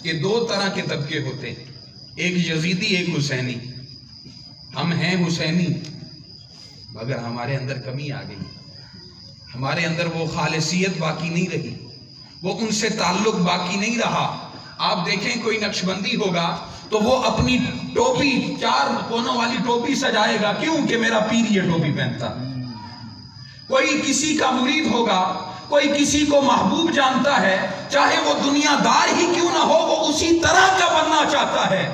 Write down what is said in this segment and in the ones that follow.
کہ دو طرح کے طبقے ہوتے ہیں، ایک یزیدی ایک حسینی۔ ہم ہیں حسینی مگر ہمارے اندر کمی آ گئی، ہمارے اندر وہ خالصیت باقی نہیں رہی، وہ ان سے تعلق باقی نہیں رہا۔ آپ دیکھیں کوئی نقشبندی ہوگا تو وہ اپنی ٹوپی 4 کونوں والی ٹوپی سجائے گا، کیوں کہ میرا پیر یہ ٹوپی پہنتا۔ کوئی کسی کا مرید ہوگا، کوئی کسی کو محبوب جانتا ہے، چاہے وہ دنیا دار ہی کیوں نہ ہو، وہ اسی طرح کا بننا چاہتا ہے۔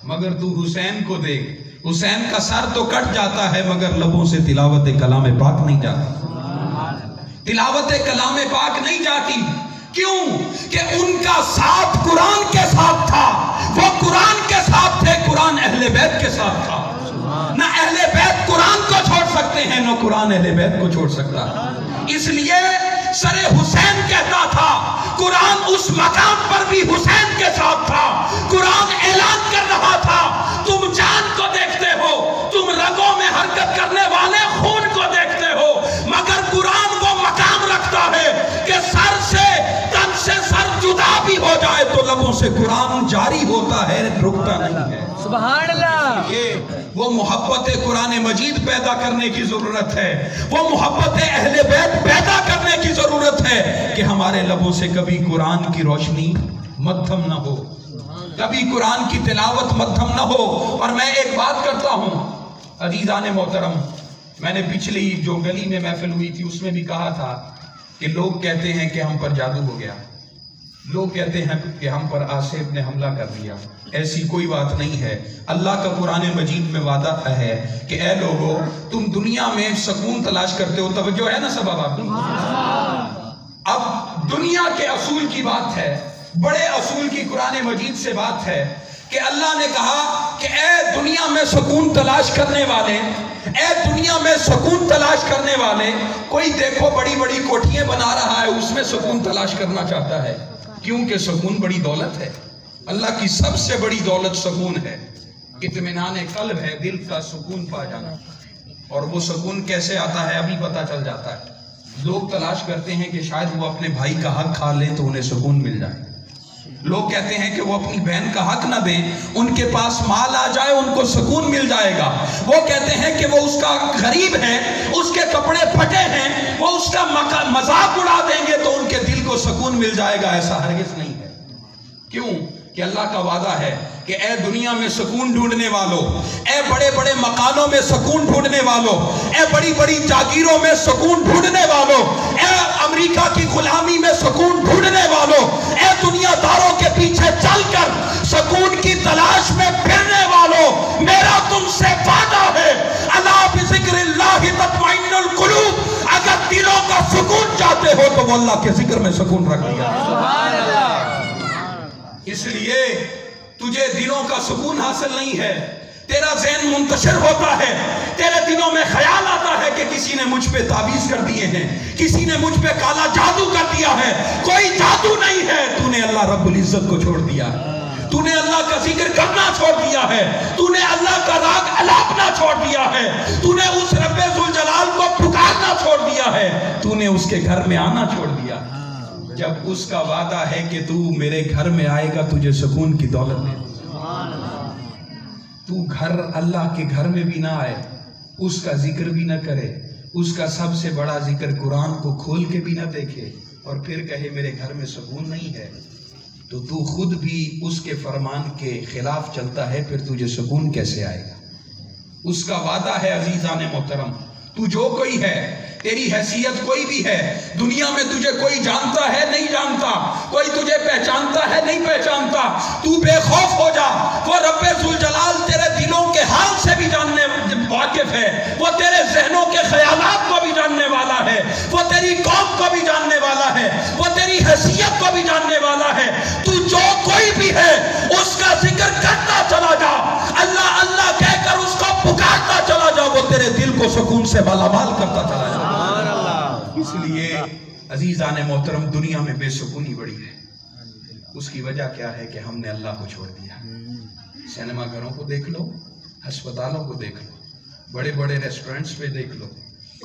مگر تو حسین کو دیکھ، حسین کا سر تو کٹ جاتا ہے مگر لبوں سے تلاوت کلام پاک نہیں جاتی، تلاوت کلام پاک نہیں جاتی۔ کیوں کہ ان کا ساتھ قرآن کے ساتھ تھا، وہ قرآن کے ساتھ تھے، قرآن اہل بیت کے ساتھ تھا۔ نہ اہل بیت قرآن کو چھوڑ سکتے ہیں، نہ قرآن اہل بیت کو چھوڑ سکتا۔ اس لیے سر حسین کہتا تھا، قرآن اس مقام پر بھی حسین کے ساتھ تھا۔ قرآن اعلان کر رہا تھا، تم جان کو دیکھتے ہو، تم رگوں میں حرکت کرنے والے خون کو دیکھتے ہو، مگر قرآن وہ مقام رکھتا ہے کہ سر سے تن سے سر جدا بھی ہو جائے تو لبوں سے قرآن جاری ہوتا ہے، رکتا نہیں ہے۔ سبحان اللہ۔ یہ وہ محبت قرآن مجید پیدا کرنے کی ضرورت ہے، وہ محبت اہل بیت پیدا کرنے کی ضرورت ہے کہ ہمارے لبوں سے کبھی قرآن کی روشنی مدھم نہ ہو، کبھی قرآن کی تلاوت مدھم نہ ہو۔ اور میں ایک بات کرتا ہوں عزیزان محترم، میں نے پچھلی جو گلی میں محفل ہوئی تھی اس میں بھی کہا تھا کہ لوگ کہتے ہیں کہ ہم پر جادو ہو گیا، لوگ کہتے ہیں کہ ہم پر آصف نے حملہ کر دیا۔ ایسی کوئی بات نہیں ہے۔ اللہ کا قرآن مجید میں وعدہ ہے کہ اے لوگو تم دنیا میں سکون تلاش کرتے ہو، توجہ ہے نا سبب آپ کی؟ اب دنیا کے اصول کی بات ہے، بڑے اصول کی قرآن مجید سے بات ہے کہ اللہ نے کہا کہ اے دنیا میں سکون تلاش کرنے والے، اے دنیا میں سکون تلاش کرنے والے، کوئی دیکھو بڑی بڑی کوٹھیاں بنا رہا ہے، اس میں سکون تلاش کرنا چاہتا ہے، کیونکہ سکون بڑی دولت ہے۔ اللہ کی سب سے بڑی دولت سکون ہے، اطمینان قلب ہے، دل کا سکون پا جانا۔ اور وہ سکون کیسے آتا ہے ابھی پتہ چل جاتا ہے۔ لوگ تلاش کرتے ہیں کہ شاید وہ اپنے بھائی کا حق کھا لیں تو انہیں سکون مل جائے، لوگ کہتے ہیں کہ وہ اپنی بہن کا حق نہ دیں، ان کے پاس مال آ جائے ان کو سکون مل جائے گا، وہ کہتے ہیں کہ وہ اس کا غریب ہے، اس کے کپڑے پھٹے ہیں، وہ اس کا مذاق اڑا دیں گے تو ان کے دل کو سکون مل جائے گا۔ ایسا ہرگز نہیں ہے۔ کیوں کہ اللہ کا وعدہ ہے کہ اے دنیا میں سکون ڈھونڈنے والوں، اے بڑے بڑے مکانوں میں سکون ڈھونڈنے والوں، اے بڑی بڑی جاگیروں میں سکون ڈھونڈنے والوں، اے امریکہ کی غلامی میں سکون ڈھونڈنے والوں، اے دنیا داروں کے پیچھے چل کر سکون کی تلاش میں پھرنے والوں، میرا تم سے وعدہ ہے، الا بذکر اللہ تطمئن القلوب، اگر دلوں کا سکون چاہتے ہو تو وہ اللہ کے ذکر میں سکون رکھ دیا۔ سبحان اللہ۔ اس لیے تجھے دلوں کا سکون حاصل نہیں ہے، تیرا ذہن منتشر ہوتا ہے، تیرے دلوں میں خیال آتا ہے کہ کسی نے مجھ پہ تعویذ کر دیے ہیں، کسی نے مجھ پہ کالا جادو کر دیا ہے۔ کوئی جادو نہیں ہے، تو نے اللہ رب العزت کو چھوڑ دیا ہے، تو نے اللہ کا ذکر کرنا چھوڑ دیا ہے، تو نے اللہ کا راگ الاپنا چھوڑ دیا ہے، تو نے اس رب ذوالجلال کو پکارنا چھوڑ دیا ہے، تو نے اس کے گھر میں آنا چھوڑ دیا۔ جب اس کا وعدہ ہے کہ تو میرے گھر میں آئے گا تجھے سکون کی دولت دے، تو گھر اللہ کے گھر میں بھی نہ آئے، اس کا ذکر بھی نہ کرے، اس کا سب سے بڑا ذکر قرآن کو کھول کے بھی نہ دیکھے، اور پھر کہے میرے گھر میں سکون نہیں ہے، تو خود بھی اس کے فرمان کے خلاف چلتا ہے، پھر تجھے سکون کیسے آئے گا؟ اس کا وعدہ ہے عزیزان محترم، تو جو کوئی ہے، تیری حیثیت کوئی بھی ہے، دنیا میں تجھے کوئی جانتا ہے نہیں جانتا، کوئی تجھے پہچانتا ہے نہیں پہچانتا، تو بے خوف ہو جا، وہ رب ذوالجلال تیرے دلوں کے حال سے بھی جاننے واقف ہے، وہ تیرے ذہنوں کے خیالات کو بھی جاننے والا ہے، وہ تیری قوم کو بھی جاننے والا ہے، وہ تیری حیثیت کو بھی جاننے والا ہے۔ تو جو کوئی بھی ہے اس کا ذکر کرتا چلا جا، اللہ اللہ کہہ کر اس کو پکارتا چلا جا، وہ تیرے دل کو سکون سے مالامال کرتا چلا جا۔ اس لیے عزیزان محترم دنیا میں بے سکونی بڑی ہے، اس کی وجہ کیا ہے کہ ہم نے اللہ کو چھوڑ دیا۔ سینما گھروں کو دیکھ لو، ہسپتالوں کو دیکھ لو، بڑے بڑے ریسٹورنٹس پہ دیکھ لو،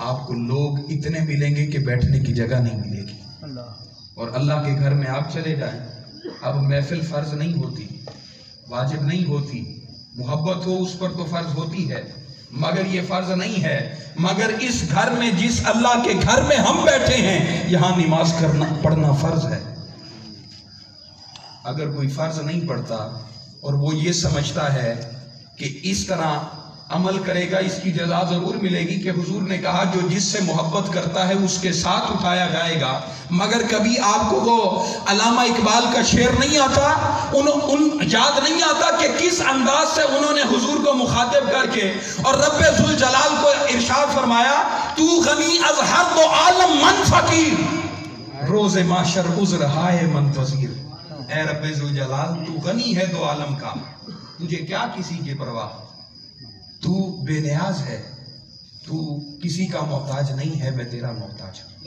آپ کو لوگ اتنے ملیں گے کہ بیٹھنے کی جگہ نہیں ملے گی، اور اللہ کے گھر میں آپ چلے جائیں اب محفل فرض نہیں ہوتی، واجب نہیں ہوتی، محبت ہو اس پر تو فرض ہوتی ہے، مگر یہ فرض نہیں ہے۔ مگر اس گھر میں، جس اللہ کے گھر میں ہم بیٹھے ہیں، یہاں نماز پڑھنا فرض ہے۔ اگر کوئی فرض نہیں پڑھتا اور وہ یہ سمجھتا ہے کہ اس طرح عمل کرے گا اس کی جزا ضرور ملے گی، کہ حضور نے کہا جو جس سے محبت کرتا ہے اس کے ساتھ اٹھایا جائے گا، مگر کبھی آپ کو وہ علامہ اقبال کا شعر نہیں آتا، یاد نہیں آتا کہ کس انداز سے انہوں نے حضور کو مخاطب کر کے اور رب ذوالجلال کو ارشاد فرمایا، تو غنی از ہر دو عالم من فقیر، روز محشر عذر ہائے من پذیر۔ اے رب ذوالجلال، تو غنی ہے دو عالم کا، تجھے کیا کسی کی پرواہ، تو بے نیاز ہے، تو کسی کا محتاج نہیں ہے، میں تیرا محتاج ہوں۔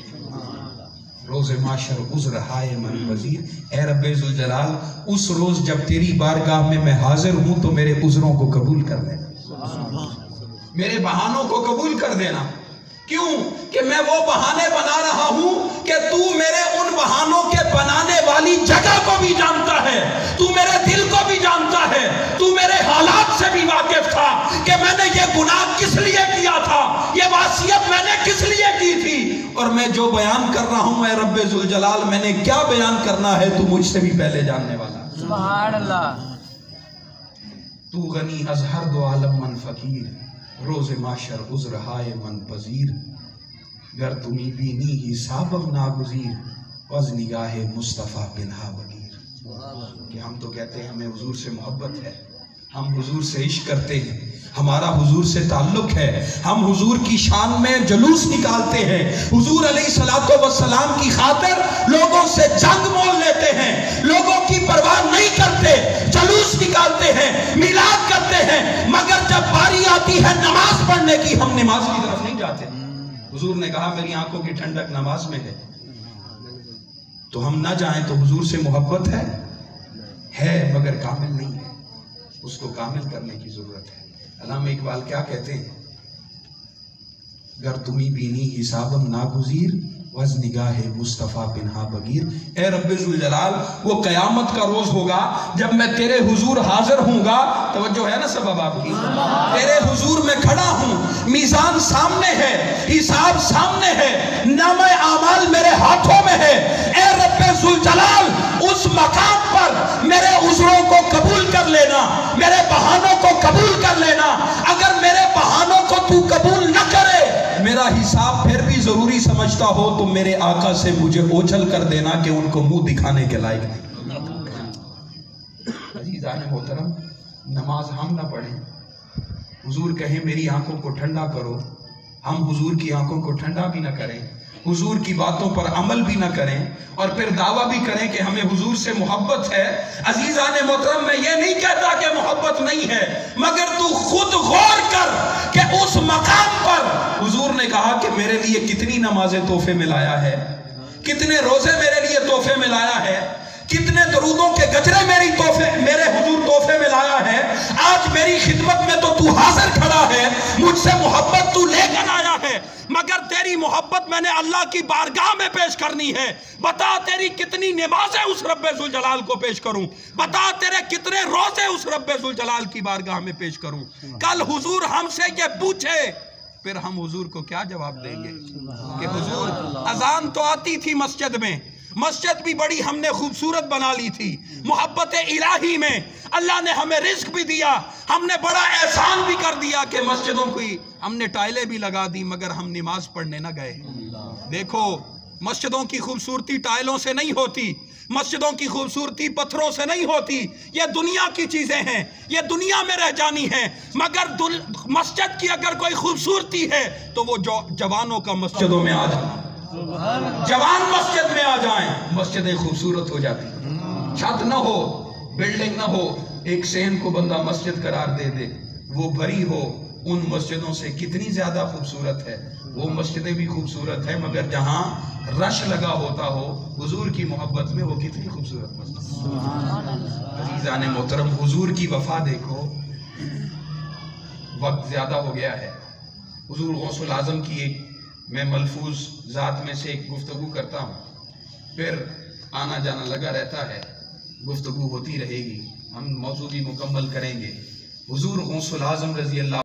روز معاشر عذر ہائے من پذیر۔ اے رب ذوالجلال، اس روز جب تیری بارگاہ میں میں حاضر ہوں تو میرے عذروں کو قبول کر لینا، میرے بہانوں کو قبول کر دینا۔ کیوں کہ میں وہ بہانے بنا رہا ہوں کہ تو میرے ان بہانوں کے بنانے والی جگہ کو بھی جانتا ہے، تو میرے دل کو بھی جانتا ہے، تو میرے حالات سے بھی واقف تھا کہ میں نے یہ گناہ کس لیے کیا تھا، یہ معصیت میں نے کس لیے کی تھی، اور میں جو بیان کر رہا ہوں اے رب ذوالجلال میں نے کیا بیان کرنا ہے تو مجھ سے بھی پہلے جاننے والا۔ سبحان اللہ۔ تو غنی از ہر دو عالم من فقیر، روز معاشر عذر ہائے من پذیر، گر تمی بینی حسابم ناگزیر، وز نگاہ مصطفیٰ بنہا بگیر۔ کہ ہم تو کہتے ہیں ہمیں حضور سے محبت ہے، ہم حضور سے عشق کرتے ہیں، ہمارا حضور سے تعلق ہے، ہم حضور کی شان میں جلوس نکالتے ہیں، حضور علیہ السلام کی خاطر لوگوں سے جنگ مول لیتے ہیں، لوگوں کی پرواہ نہیں کرتے، جلوس نکالتے ہیں، میلاد کرتے ہیں، مگر جب باری آتی ہے نماز پڑھنے کی ہم نماز کی طرف نہیں جاتے۔ حضور نے کہا میری آنکھوں کی ٹھنڈک نماز میں ہے، تو ہم نہ جائیں تو حضور سے محبت ہے مگر کامل نہیں ہے، اس کو کامل کرنے کی ضرورت ہے۔ علامہ اقبال کیا کہتے ہیں، گر تمی بینی حسابم ناگزیر، وز نگاہ مصطفیٰ بنہا بگیر۔ اے رب ذوالجلال، وہ قیامت کا روز ہوگا جب میں تیرے حضور حاضر ہوں گا، توجہ ہے نا سبب آپ کی، تیرے حضور میں کھڑا ہوں، میزان سامنے ہے، حساب سامنے ہے، نامہ اعمال میرے ہاتھوں میں ہے۔ اے رب ذوالجلال، اس مقام پر میرے عذروں کو قبول کر لینا، میرے بہانوں کو قبول کر لینا۔ اگر میرے بہانوں کو تو قبول نہ کرے، میرا حساب پھر بھی ضروری سمجھتا ہو تو میرے آقا سے مجھے اوچھل کر دینا کہ ان کو منہ دکھانے کے لائق نہیں۔ عزیزان محترم، نماز ہم نہ پڑھیں، حضور کہیں میری آنکھوں کو ٹھنڈا کرو، ہم حضور کی آنکھوں کو ٹھنڈا بھی نہ کریں، حضور کی باتوں پر عمل بھی نہ کریں، اور پھر دعویٰ بھی کریں کہ ہمیں حضور سے محبت ہے۔ عزیزان محترم، میں یہ نہیں کہتا کہ محبت نہیں ہے، مگر تو خود غور کر کہ اس مقام پر حضور نے کہا کہ میرے لیے کتنی نمازیں تحفے میں لایا ہے، کتنے روزے میرے لیے تحفے میں لایا ہے، کتنے درودوں کے گجرے میرے حضور تحفے میں لایا ہے۔ آج میری خدمت میں تو حاضر کھڑا ہے، مجھ سے محبت تو لے کر آیا ہے، مگر تیری محبت میں نے اللہ کی بارگاہ میں پیش کرنی ہے۔ بتا تیری کتنی نمازیں اس رب ذوالجلال کو پیش کروں، بتا تیرے کتنے روزے اس رب ذوالجلال کی بارگاہ میں پیش کروں۔ کل حضور ہم سے یہ پوچھے، پھر ہم حضور کو کیا جواب دیں گے کہ حضور اذان تو آتی تھی مسجد میں، مسجد بھی بڑی ہم نے خوبصورت بنا لی تھی، محبت الہی میں اللہ نے ہمیں رزق بھی دیا، ہم نے بڑا احسان بھی کر دیا کہ مسجدوں کی ہم نے ٹائلیں بھی لگا دی، مگر ہم نماز پڑھنے نہ گئے۔ دیکھو، مسجدوں کی خوبصورتی ٹائلوں سے نہیں ہوتی، مسجدوں کی خوبصورتی پتھروں سے نہیں ہوتی، یہ دنیا کی چیزیں ہیں، یہ دنیا میں رہ جانی ہیں، مگر مسجد کی اگر کوئی خوبصورتی ہے تو وہ جوانوں کا مسجدوں میں آ جائیں، جوان مسجد میں آ جائیں، مسجدیں خوبصورت ہو جاتی ہیں۔ چھت نہ ہو، بلڈنگ نہ ہو، ایک سین کو بندہ مسجد قرار دے دے، وہ بھری ہو، ان مسجدوں سے کتنی زیادہ خوبصورت ہے۔ وہ مسجدیں بھی خوبصورت ہیں، مگر جہاں رش لگا ہوتا ہو حضور کی محبت میں، وہ کتنی خوبصورت مسجد۔ عزیزان محترم، حضور کی وفا دیکھو، وقت زیادہ ہو گیا ہے۔ حضور غوث العظم کی ایک میں ملفوظ ذات میں سے ایک گفتگو کرتا ہوں، پھر آنا جانا لگا رہتا ہے۔ گفتگو ہوتی رہے گی، ہم موضوع بھی مکمل کریں گے۔ حضور غوث العظم رضی اللہ